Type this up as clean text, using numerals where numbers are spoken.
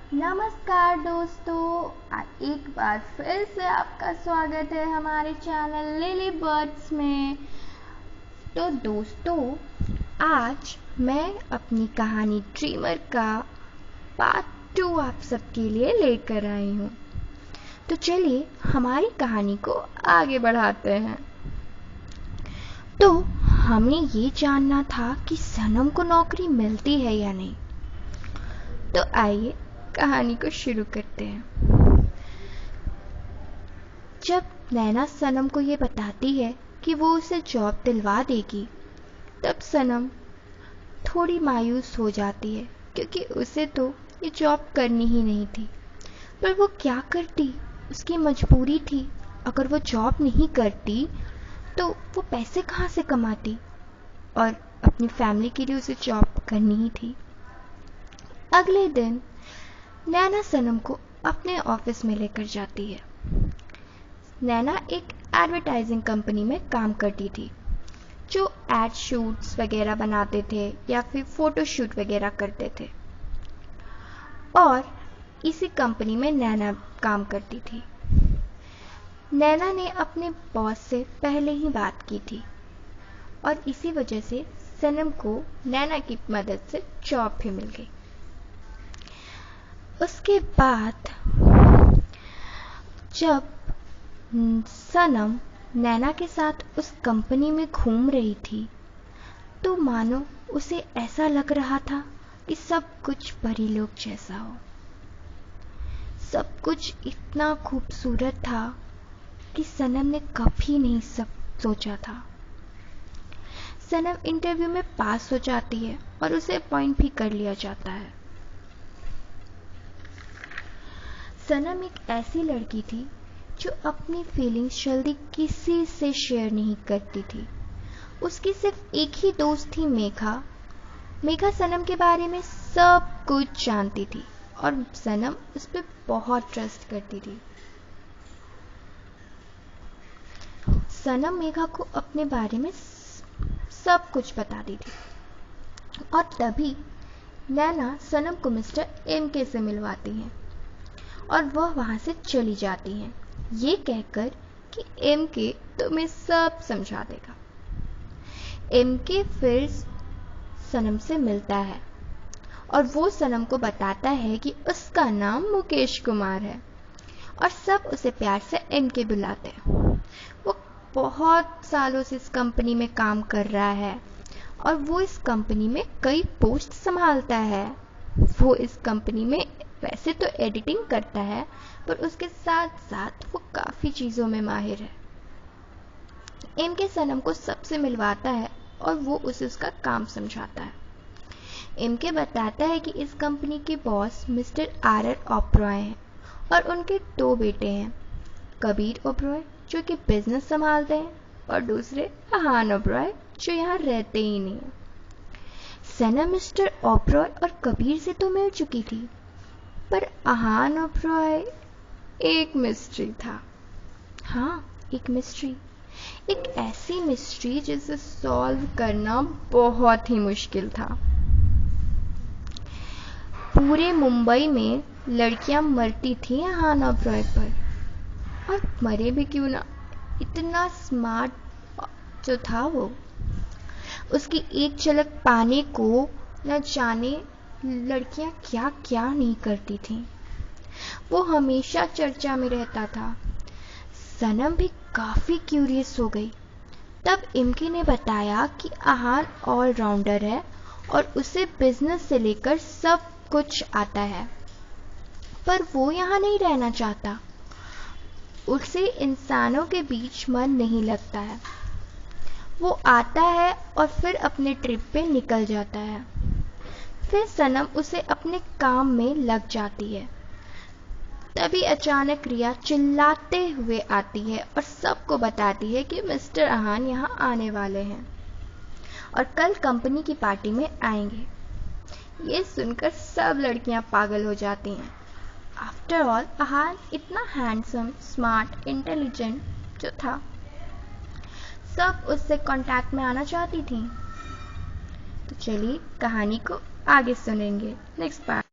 नमस्कार दोस्तों, एक बार फिर से आपका स्वागत है हमारे चैनल लिली बर्ड्स में। तो दोस्तों, आज मैं अपनी कहानी ड्रीमर का पार्ट 2 आप सबके लिए लेकर आई हूँ। तो चलिए हमारी कहानी को आगे बढ़ाते हैं। तो हमें ये जानना था कि सनम को नौकरी मिलती है या नहीं। तो आइए कहानी को शुरू करते हैं। जब नैना सनम को ये बताती है कि वो उसे जॉब दिलवा देगी, तब सनम थोड़ी मायूस हो जाती है, क्योंकि उसे तो ये जॉब करनी ही नहीं थी। पर वो क्या करती, उसकी मजबूरी थी। अगर वो जॉब नहीं करती तो वो पैसे कहाँ से कमाती, और अपनी फैमिली के लिए उसे जॉब करनी ही थी। अगले दिन नैना सनम को अपने ऑफिस में लेकर जाती है। नैना एक एडवर्टाइजिंग कंपनी में काम करती थी, जो एड शूट्स वगैरह बनाते थे या फिर फोटो शूट वगैरह करते थे, और इसी कंपनी में नैना काम करती थी। नैना ने अपने बॉस से पहले ही बात की थी, और इसी वजह से सनम को नैना की मदद से जॉब भी मिल गई। उसके बाद जब सनम नैना के साथ उस कंपनी में घूम रही थी, तो मानो उसे ऐसा लग रहा था कि सब कुछ परीलोक जैसा हो। सब कुछ इतना खूबसूरत था कि सनम ने कभी नहीं सोचा था। सनम इंटरव्यू में पास हो जाती है और उसे अपॉइंट भी कर लिया जाता है। सनम एक ऐसी लड़की थी जो अपनी फीलिंग्स जल्दी किसी से शेयर नहीं करती थी। उसकी सिर्फ एक ही दोस्त थी, मेघा। मेघा सनम के बारे में सब कुछ जानती थी और सनम उस पर बहुत ट्रस्ट करती थी। सनम मेघा को अपने बारे में सब कुछ बताती थी, और तभी नैना सनम को मिस्टर एमके से मिलवाती है और वह वहां से चली जाती हैं, ये कहकर कि एमके तुम्हें सब समझा देगा। एमके फिर सनम से मिलता है और वो सनम को बताता है कि उसका नाम मुकेश कुमार है, और सब उसे प्यार से एमके बुलाते हैं। वो बहुत सालों से इस कंपनी में काम कर रहा है, और वो इस कंपनी में कई पोस्ट संभालता है। वो इस कंपनी में वैसे तो एडिटिंग करता है, पर उसके साथ साथ वो काफी चीजों में माहिर है। एमके सनम को सबसे मिलवाता है और वो उसे उसका काम समझाता है। एमके बताता है कि इस कंपनी के बॉस मिस्टर आर ओबरॉय हैं, और उनके 2 बेटे हैं, कबीर ओबरॉय जो कि बिजनेस संभालते हैं, और दूसरे अहान ओबरॉय जो यहाँ रहते ही नहीं है। सनम मिस्टर ओबरॉय और कबीर से तो मिल चुकी थी, पर अहान ओबरॉय एक मिस्ट्री था। हाँ, एक मिस्ट्री, एक ऐसी मिस्ट्री जिसे सॉल्व करना बहुत ही मुश्किल था। पूरे मुंबई में लड़कियां मरती थी अहान ओबरॉय पर, और मरे भी क्यों ना, इतना स्मार्ट जो था वो। उसकी एक झलक पाने को न जाने लड़कियां क्या क्या नहीं करती थीं। वो हमेशा चर्चा में रहता था। सनम भी काफी क्यूरियस हो गई। तब एमके ने बताया कि अहान ऑलराउंडर है और उसे बिजनेस से लेकर सब कुछ आता है, पर वो यहाँ नहीं रहना चाहता। उसे इंसानों के बीच मन नहीं लगता है। वो आता है और फिर अपने ट्रिप पे निकल जाता है। फिर सनम उसे अपने काम में लग जाती है। तभी अचानक रिया चिल्लाते हुए आती है और सबको बताती है कि मिस्टर अहान यहाँ आने वाले हैं और कल कंपनी की पार्टी में आएंगे। ये सुनकर सब लड़कियां पागल हो जाती हैं। आफ्टर ऑल अहान इतना हैंडसम, स्मार्ट, इंटेलिजेंट जो था, सब उससे कांटेक्ट में आना चाहती थी। तो चलिए कहानी को आगे सुनेंगे नेक्स्ट पार्ट।